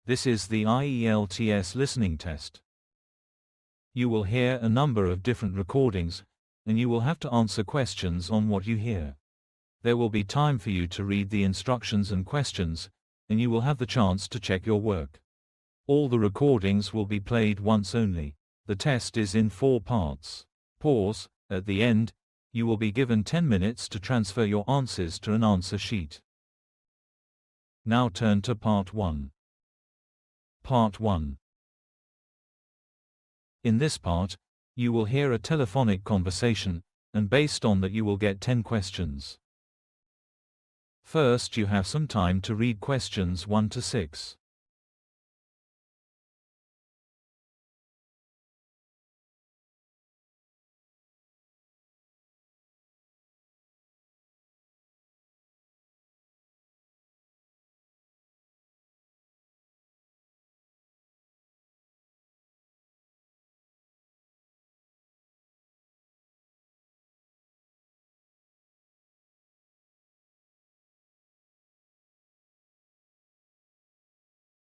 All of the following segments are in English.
This is the IELTS listening test. You will hear a number of different recordings, and you will have to answer questions on what you hear. There will be time for you to read the instructions and questions, and you will have the chance to check your work. All the recordings will be played once only. The test is in 4 parts. Pause. At the end, you will be given 10 minutes to transfer your answers to an answer sheet. Now turn to Part 1. Part 1. In this part, you will hear a telephonic conversation, and based on that you will get 10 questions. First, you have some time to read questions 1 to 6.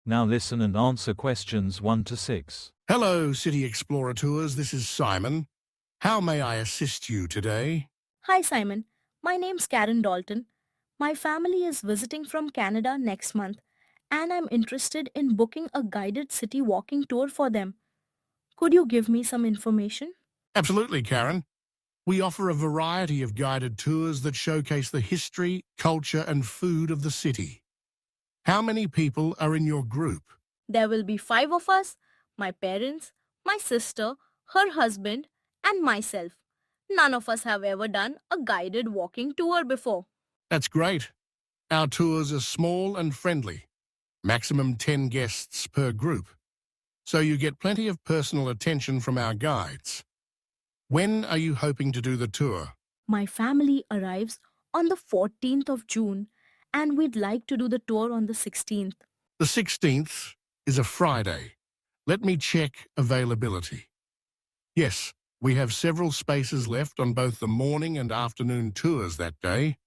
Now listen and answer questions 1 to 6. Hello, City Explorer Tours. This is Simon. How may I assist you today? Hi Simon, my name's Karen Dalton. My family is visiting from Canada next month and I'm interested in booking a guided city walking tour for them. Could you give me some information? Absolutely, Karen. We offer a variety of guided tours that showcase the history, culture, and food of the city. How many people are in your group? There will be 5 of us, my parents, my sister, her husband, and myself. None of us have ever done a guided walking tour before. That's great. Our tours are small and friendly, maximum 10 guests per group, so you get plenty of personal attention from our guides. When are you hoping to do the tour? My family arrives on the 14th of June and we'd like to do the tour on the 16th. The 16th is a Friday. Let me check availability. Yes, we have several spaces left on both the morning and afternoon tours that day.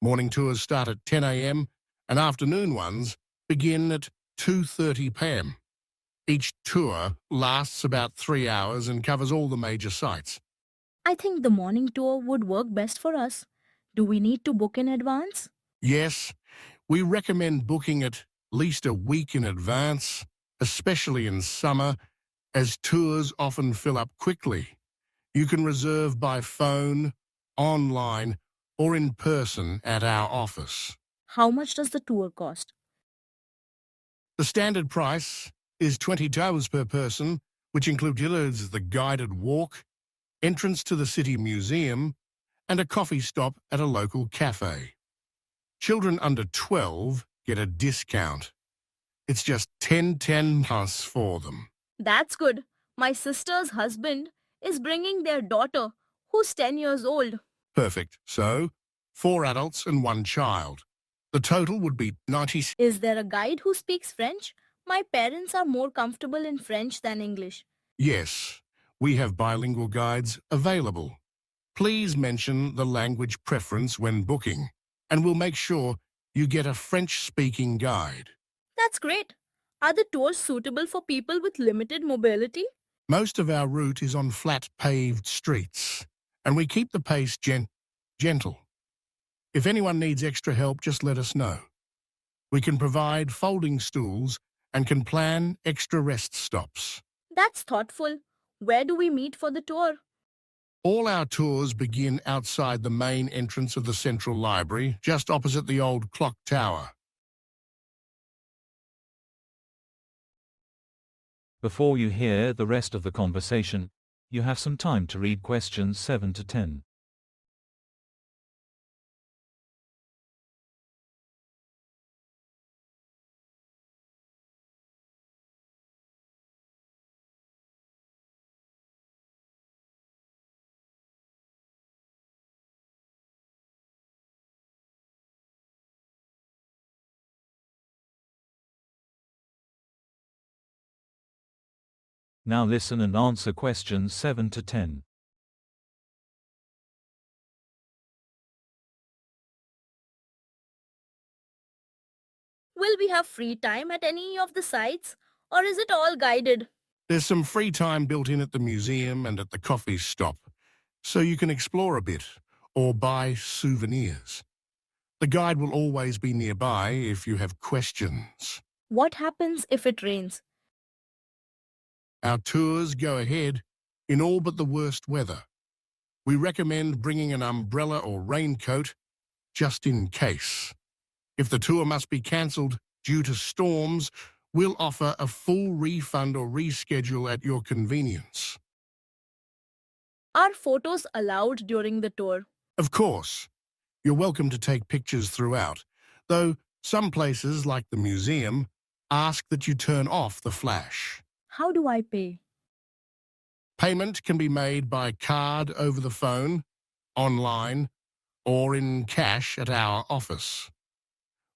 Morning tours start at 10 a.m. and afternoon ones begin at 2:30 p.m. Each tour lasts about 3 hours and covers all the major sites. I think the morning tour would work best for us. Do we need to book in advance? Yes, we recommend booking at least a week in advance, especially in summer, as tours often fill up quickly. You can reserve by phone, online, or in person at our office. How much does the tour cost? The standard price is $20 per person, which includes the guided walk, entrance to the City Museum, and a coffee stop at a local cafe. Children under 12 get a discount. It's just $10 plus for them. That's good. My sister's husband is bringing their daughter, who's 10 years old. Perfect. So, 4 adults and 1 child. The total would be 90. Is there a guide who speaks French? My parents are more comfortable in French than English. Yes, we have bilingual guides available. Please mention the language preference when booking, and we'll make sure you get a French-speaking guide. That's great. Are the tours suitable for people with limited mobility? Most of our route is on flat paved streets, and we keep the pace gentle. If anyone needs extra help, just let us know. We can provide folding stools and can plan extra rest stops. That's thoughtful. Where do we meet for the tour? All our tours begin outside the main entrance of the Central Library, just opposite the old clock tower. Before you hear the rest of the conversation, you have some time to read questions 7 to 10. Now listen and answer questions 7 to 10. Will we have free time at any of the sites, or is it all guided? There's some free time built in at the museum and at the coffee stop, so you can explore a bit or buy souvenirs. The guide will always be nearby if you have questions. What happens if it rains? Our tours go ahead in all but the worst weather. We recommend bringing an umbrella or raincoat just in case. If the tour must be cancelled due to storms, we'll offer a full refund or reschedule at your convenience. Are photos allowed during the tour? Of course, you're welcome to take pictures throughout, though some places, like the museum, ask that you turn off the flash. How do I pay? Payment can be made by card over the phone, online, or in cash at our office.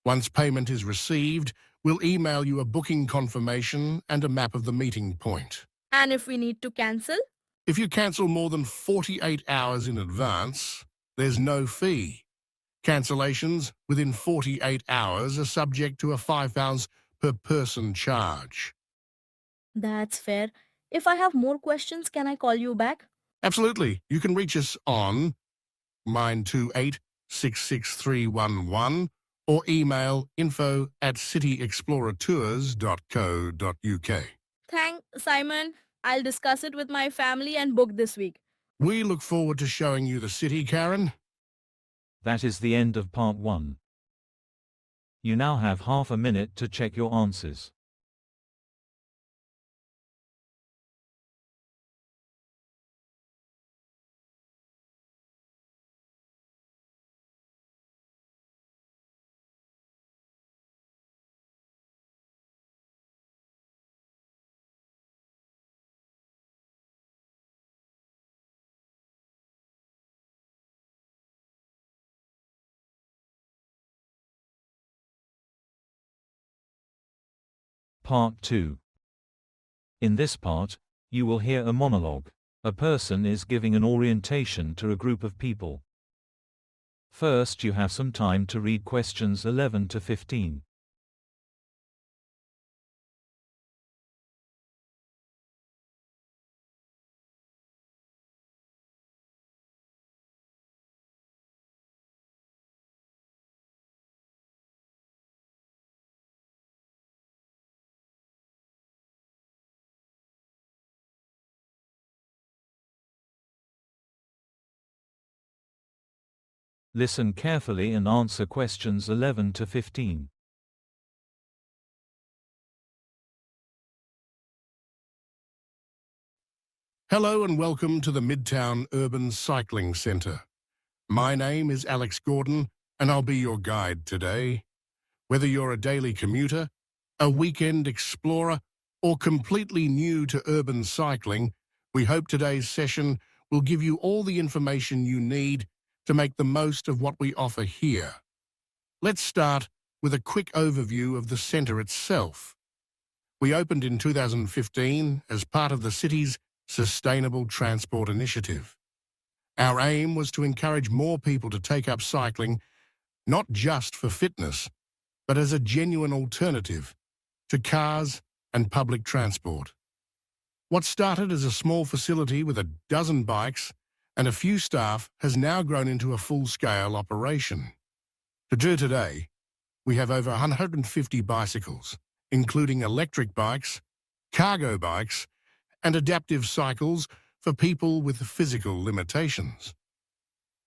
Once payment is received, we'll email you a booking confirmation and a map of the meeting point. And if we need to cancel? If you cancel more than 48 hours in advance, there's no fee. Cancellations within 48 hours are subject to a £5 per person charge. That's fair. If I have more questions, can I call you back? Absolutely. You can reach us on 928 66311 or email info@cityexplorertours.co.uk. Thanks, Simon. I'll discuss it with my family and book this week. We look forward to showing you the city, Karen. That is the end of part 1. You now have half a minute to check your answers. Part 2. In this part, you will hear a monologue. A person is giving an orientation to a group of people. First, you have some time to read questions 11 to 15. Listen carefully and answer questions 11 to 15. Hello and welcome to the Midtown Urban Cycling Centre. My name is Alex Gordon and I'll be your guide today. Whether you're a daily commuter, a weekend explorer, or completely new to urban cycling, we hope today's session will give you all the information you need to make the most of what we offer here. Let's start with a quick overview of the centre itself. We opened in 2015 as part of the city's Sustainable Transport Initiative. Our aim was to encourage more people to take up cycling, not just for fitness, but as a genuine alternative to cars and public transport. What started as a small facility with a dozen bikes and a few staff has now grown into a full-scale operation. Today, we have over 150 bicycles, including electric bikes, cargo bikes, and adaptive cycles for people with physical limitations.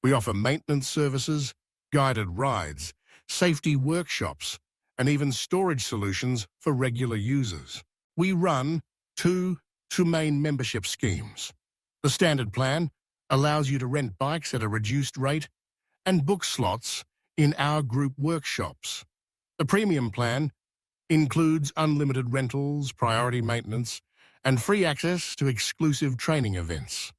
We offer maintenance services, guided rides, safety workshops, and even storage solutions for regular users. We run two main membership schemes. The standard plan allows you to rent bikes at a reduced rate and book slots in our group workshops. The premium plan includes unlimited rentals, priority maintenance, and free access to exclusive training events.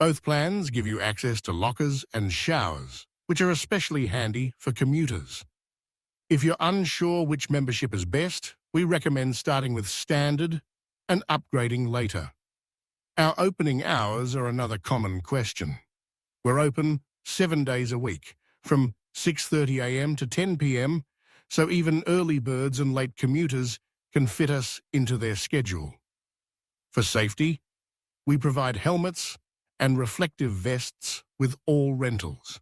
Both plans give you access to lockers and showers, which are especially handy for commuters. If you're unsure which membership is best, we recommend starting with standard and upgrading later. Our opening hours are another common question. We're open 7 days a week, from 6:30 a.m. to 10 p.m., so even early birds and late commuters can fit us into their schedule. For safety, we provide helmets and reflective vests with all rentals.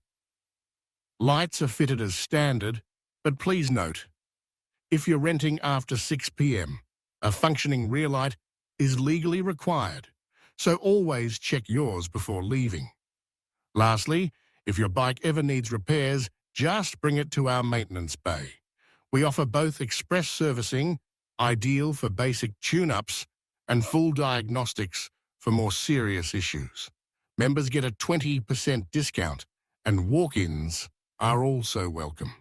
Lights are fitted as standard, but please note, if you're renting after 6 p.m., a functioning rear light is legally required, so always check yours before leaving. Lastly, if your bike ever needs repairs, just bring it to our maintenance bay. We offer both express servicing, ideal for basic tune-ups, and full diagnostics for more serious issues. Members get a 20% discount, and walk-ins are also welcome.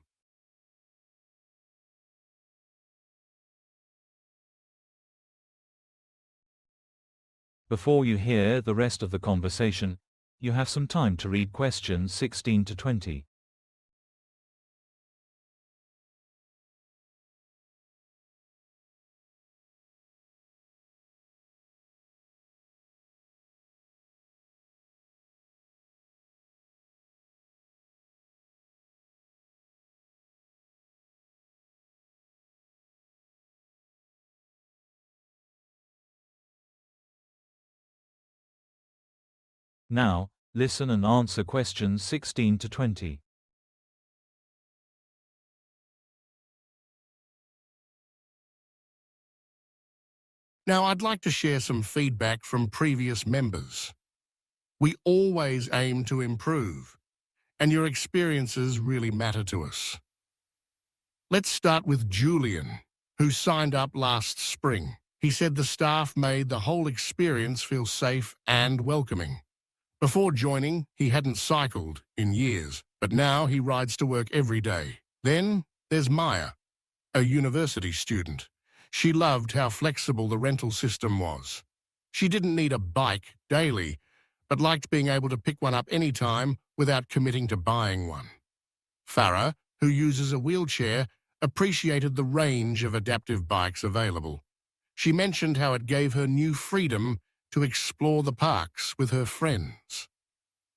Before you hear the rest of the conversation, you have some time to read questions 16 to 20. Now, listen and answer questions 16 to 20. Now, I'd like to share some feedback from previous members. We always aim to improve, and your experiences really matter to us. Let's start with Julian, who signed up last spring. He said the staff made the whole experience feel safe and welcoming. Before joining, he hadn't cycled in years, but now he rides to work every day. Then there's Maya, a university student. She loved how flexible the rental system was. She didn't need a bike daily, but liked being able to pick one up anytime without committing to buying one. Farah, who uses a wheelchair, appreciated the range of adaptive bikes available. She mentioned how it gave her new freedom to explore the parks with her friends.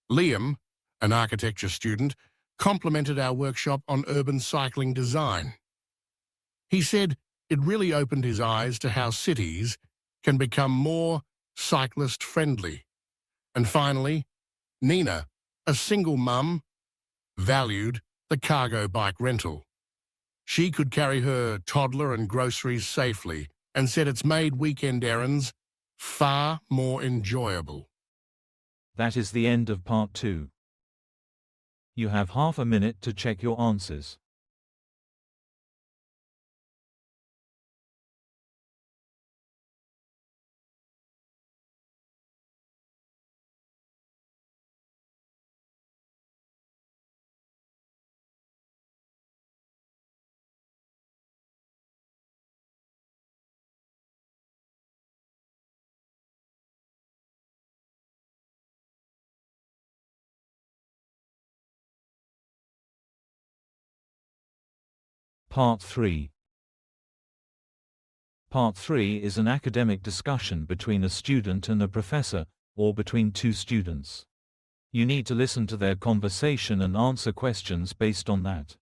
Liam, an architecture student, complimented our workshop on urban cycling design. He said it really opened his eyes to how cities can become more cyclist-friendly. And finally, Nina, a single mum, valued the cargo bike rental. She could carry her toddler and groceries safely and said it's made weekend errands far more enjoyable. That is the end of part 2. You have half a minute to check your answers. Part 3. Part 3 is an academic discussion between a student and a professor, or between two students. You need to listen to their conversation and answer questions based on that.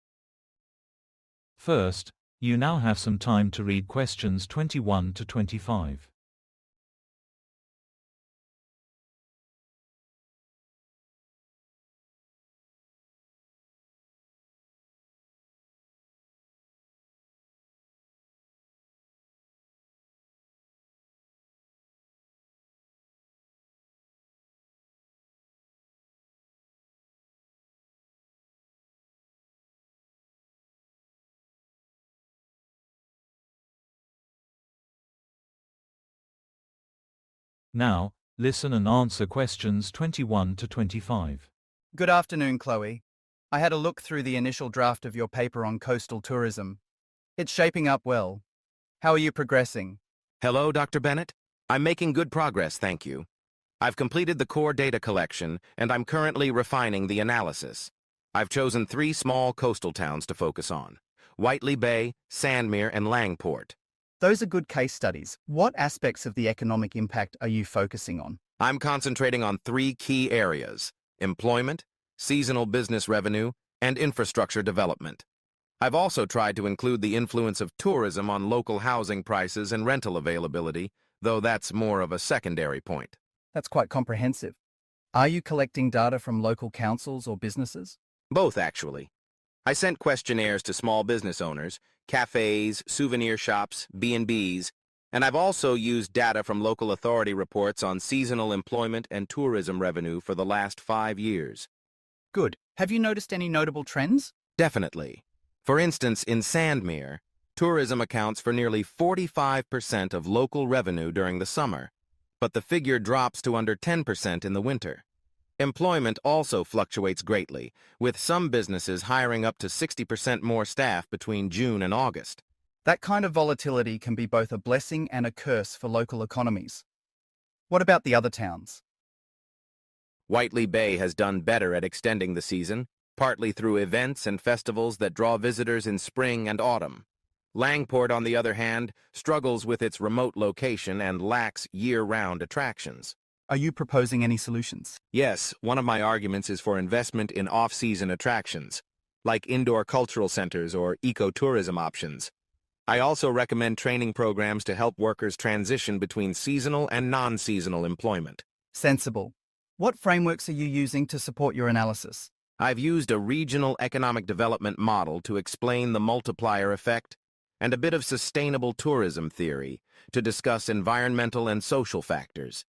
First, you now have some time to read questions 21 to 25. Now, listen and answer questions 21 to 25. Good afternoon, Chloe. I had a look through the initial draft of your paper on coastal tourism. It's shaping up well. How are you progressing? Hello, Dr. Bennett. I'm making good progress, thank you. I've completed the core data collection, and I'm currently refining the analysis. I've chosen 3 small coastal towns to focus on: Whiteley Bay, Sandmere, and Langport. Those are good case studies. What aspects of the economic impact are you focusing on? I'm concentrating on 3 key areas: employment, seasonal business revenue, and infrastructure development. I've also tried to include the influence of tourism on local housing prices and rental availability, though that's more of a secondary point. That's quite comprehensive. Are you collecting data from local councils or businesses? Both, actually. I sent questionnaires to small business owners, cafes, souvenir shops, B&Bs, and I've also used data from local authority reports on seasonal employment and tourism revenue for the last 5 years. Good. Have you noticed any notable trends? Definitely. For instance, in Sandmere, tourism accounts for nearly 45% of local revenue during the summer, but the figure drops to under 10% in the winter. Employment also fluctuates greatly, with some businesses hiring up to 60% more staff between June and August. That kind of volatility can be both a blessing and a curse for local economies. What about the other towns? Whiteley Bay has done better at extending the season, partly through events and festivals that draw visitors in spring and autumn. Langport, on the other hand, struggles with its remote location and lacks year-round attractions. Are you proposing any solutions? Yes, one of my arguments is for investment in off-season attractions, like indoor cultural centers or ecotourism options. I also recommend training programs to help workers transition between seasonal and non-seasonal employment. Sensible. What frameworks are you using to support your analysis? I've used a regional economic development model to explain the multiplier effect and a bit of sustainable tourism theory to discuss environmental and social factors.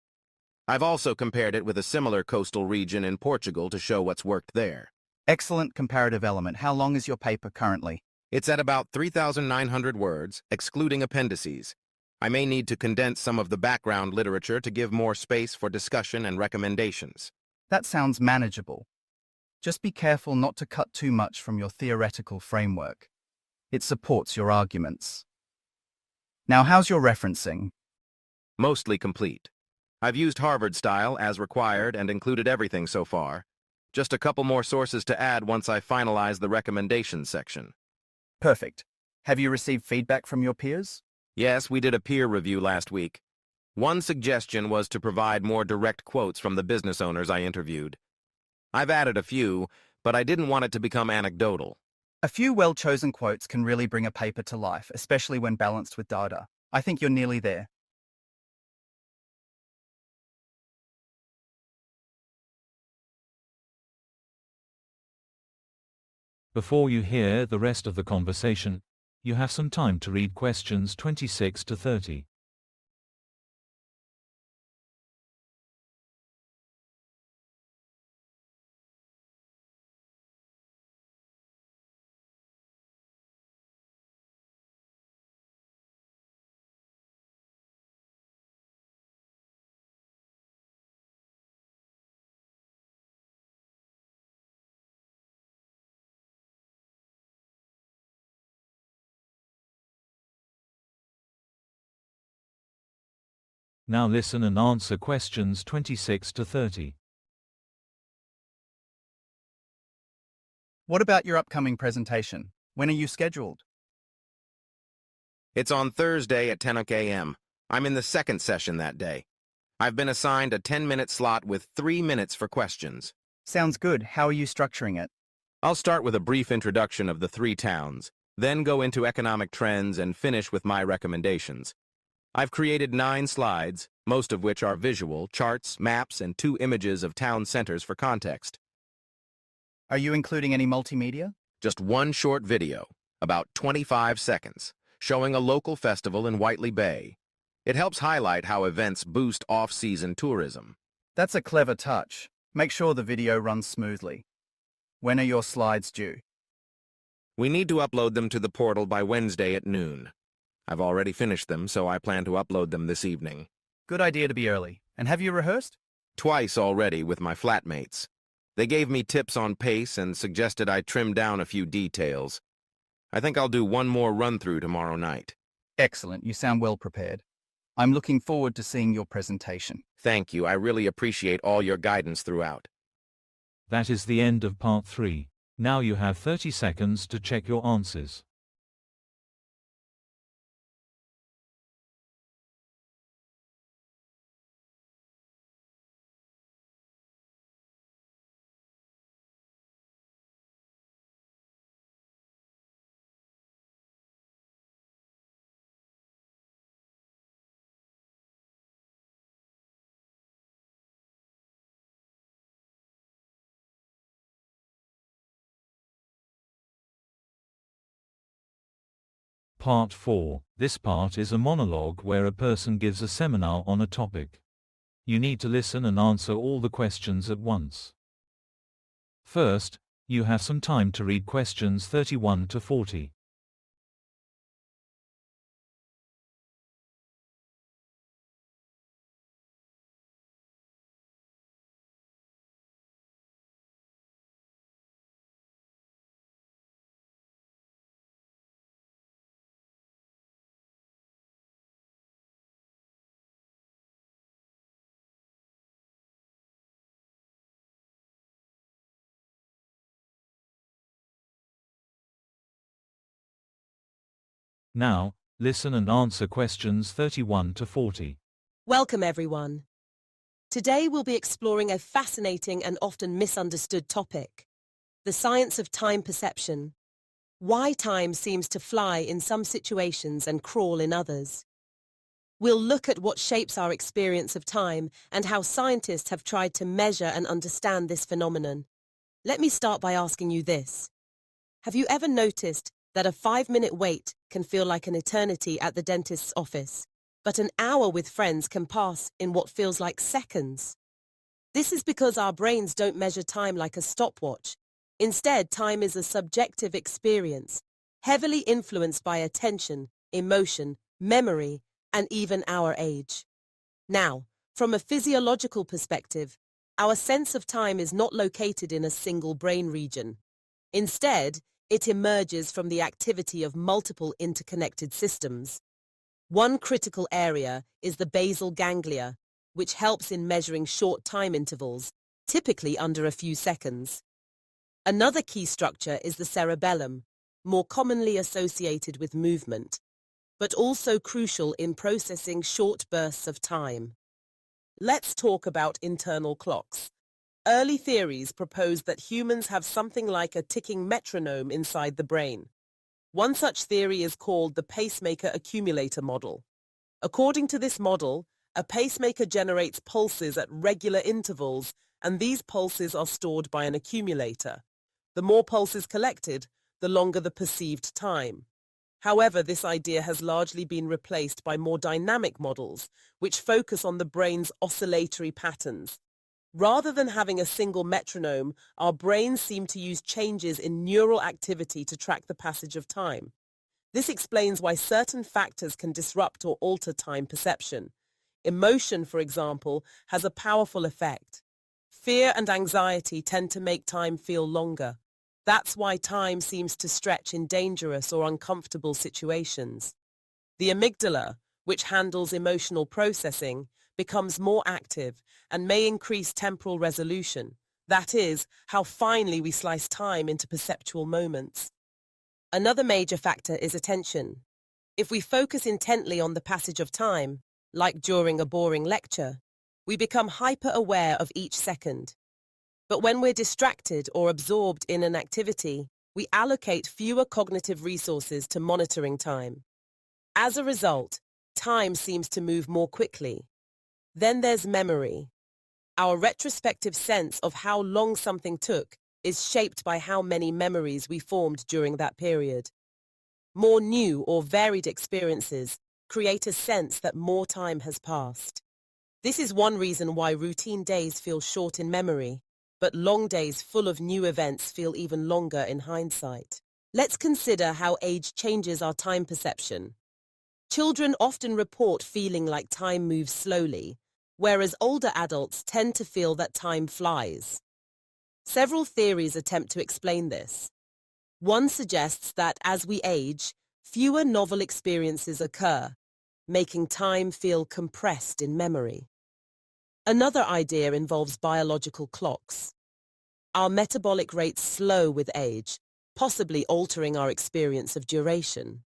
I've also compared it with a similar coastal region in Portugal to show what's worked there. Excellent comparative element. How long is your paper currently? It's at about 3,900 words, excluding appendices. I may need to condense some of the background literature to give more space for discussion and recommendations. That sounds manageable. Just be careful not to cut too much from your theoretical framework. It supports your arguments. Now, how's your referencing? Mostly complete. I've used Harvard style as required and included everything so far. Just a couple more sources to add once I finalize the recommendations section. Perfect. Have you received feedback from your peers? Yes, we did a peer review last week. One suggestion was to provide more direct quotes from the business owners I interviewed. I've added a few, but I didn't want it to become anecdotal. A few well-chosen quotes can really bring a paper to life, especially when balanced with data. I think you're nearly there. Before you hear the rest of the conversation, you have some time to read questions 26 to 30. Now listen and answer questions 26 to 30. What about your upcoming presentation? When are you scheduled? It's on Thursday at 10 a.m. I'm in the second session that day. I've been assigned a 10-minute slot with 3 minutes for questions. Sounds good. How are you structuring it? I'll start with a brief introduction of the 3 towns, then go into economic trends and finish with my recommendations. I've created 9 slides, most of which are visual, charts, maps, and 2 images of town centers for context. Are you including any multimedia? Just one short video, about 25 seconds, showing a local festival in Whiteley Bay. It helps highlight how events boost off-season tourism. That's a clever touch. Make sure the video runs smoothly. When are your slides due? We need to upload them to the portal by Wednesday at noon. I've already finished them, so I plan to upload them this evening. Good idea to be early. And have you rehearsed? Twice already with my flatmates. They gave me tips on pace and suggested I trim down a few details. I think I'll do one more run-through tomorrow night. Excellent. You sound well prepared. I'm looking forward to seeing your presentation. Thank you. I really appreciate all your guidance throughout. That is the end of part 3. Now you have 30 seconds to check your answers. Part 4. This part is a monologue where a person gives a seminar on a topic. You need to listen and answer all the questions at once. First, you have some time to read questions 31 to 40. Now, listen and answer questions 31 to 40. Welcome, everyone. Today we'll be exploring a fascinating and often misunderstood topic, the science of time perception. Why time seems to fly in some situations and crawl in others. We'll look at what shapes our experience of time and how scientists have tried to measure and understand this phenomenon. Let me start by asking you this. Have you ever noticed that a 5-minute wait can feel like an eternity at the dentist's office, but an hour with friends can pass in what feels like seconds? This is because our brains don't measure time like a stopwatch. Instead, time is a subjective experience, heavily influenced by attention, emotion, memory, and even our age. Now, from a physiological perspective, our sense of time is not located in a single brain region. Instead, it emerges from the activity of multiple interconnected systems. One critical area is the basal ganglia, which helps in measuring short time intervals, typically under a few seconds. Another key structure is the cerebellum, more commonly associated with movement, but also crucial in processing short bursts of time. Let's talk about internal clocks. Early theories proposed that humans have something like a ticking metronome inside the brain. One such theory is called the pacemaker accumulator model. According to this model, a pacemaker generates pulses at regular intervals, and these pulses are stored by an accumulator. The more pulses collected, the longer the perceived time. However, this idea has largely been replaced by more dynamic models, which focus on the brain's oscillatory patterns. Rather than having a single metronome, our brains seem to use changes in neural activity to track the passage of time. This explains why certain factors can disrupt or alter time perception. Emotion, for example, has a powerful effect. Fear and anxiety tend to make time feel longer. That's why time seems to stretch in dangerous or uncomfortable situations. The amygdala, which handles emotional processing, becomes more active and may increase temporal resolution. That is, how finely we slice time into perceptual moments. Another major factor is attention. If we focus intently on the passage of time, like during a boring lecture, we become hyper-aware of each second. But when we're distracted or absorbed in an activity, we allocate fewer cognitive resources to monitoring time. As a result, time seems to move more quickly. Then there's memory. Our retrospective sense of how long something took is shaped by how many memories we formed during that period. More new or varied experiences create a sense that more time has passed. This is one reason why routine days feel short in memory, but long days full of new events feel even longer in hindsight. Let's consider how age changes our time perception. Children often report feeling like time moves slowly, whereas older adults tend to feel that time flies. Several theories attempt to explain this. One suggests that as we age, fewer novel experiences occur, making time feel compressed in memory. Another idea involves biological clocks. Our metabolic rates slow with age, possibly altering our experience of duration.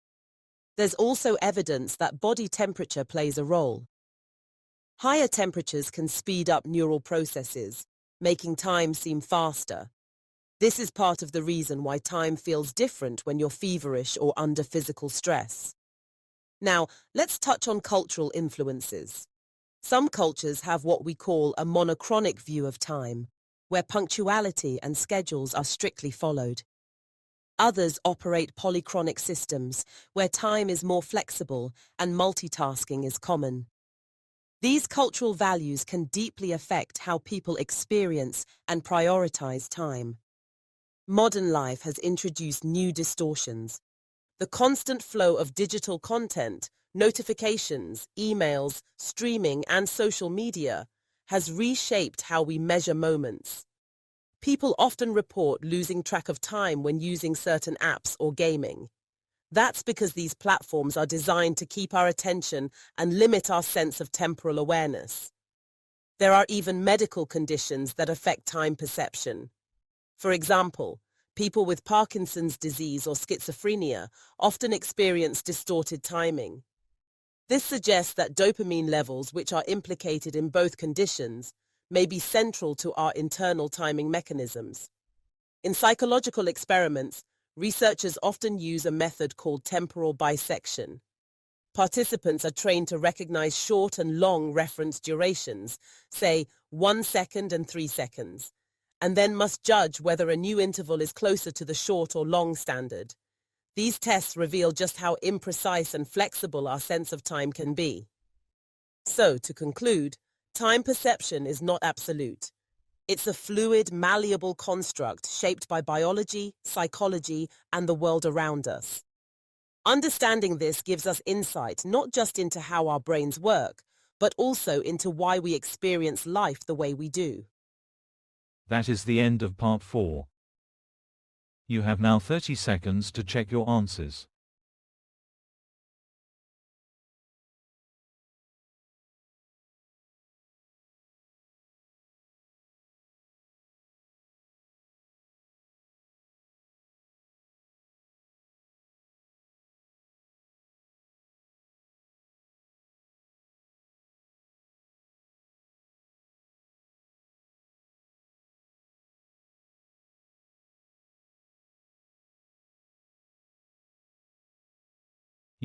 There's also evidence that body temperature plays a role. Higher temperatures can speed up neural processes, making time seem faster. This is part of the reason why time feels different when you're feverish or under physical stress. Now, let's touch on cultural influences. Some cultures have what we call a monochronic view of time, where punctuality and schedules are strictly followed. Others operate polychronic systems, where time is more flexible and multitasking is common. These cultural values can deeply affect how people experience and prioritize time. Modern life has introduced new distortions. The constant flow of digital content, notifications, emails, streaming, and social media has reshaped how we measure moments. People often report losing track of time when using certain apps or gaming. That's because these platforms are designed to keep our attention and limit our sense of temporal awareness. There are even medical conditions that affect time perception. For example, people with Parkinson's disease or schizophrenia often experience distorted timing. This suggests that dopamine levels, which are implicated in both conditions, may be central to our internal timing mechanisms. In psychological experiments, researchers often use a method called temporal bisection. Participants are trained to recognize short and long reference durations, say 1 second and 3 seconds, and then must judge whether a new interval is closer to the short or long standard. These tests reveal just how imprecise and flexible our sense of time can be. So, to conclude, time perception is not absolute. It's a fluid, malleable construct shaped by biology, psychology, and the world around us. Understanding this gives us insight not just into how our brains work, but also into why we experience life the way we do. That is the end of part 4. You have now 30 seconds to check your answers.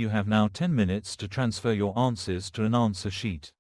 You have now 10 minutes to transfer your answers to an answer sheet.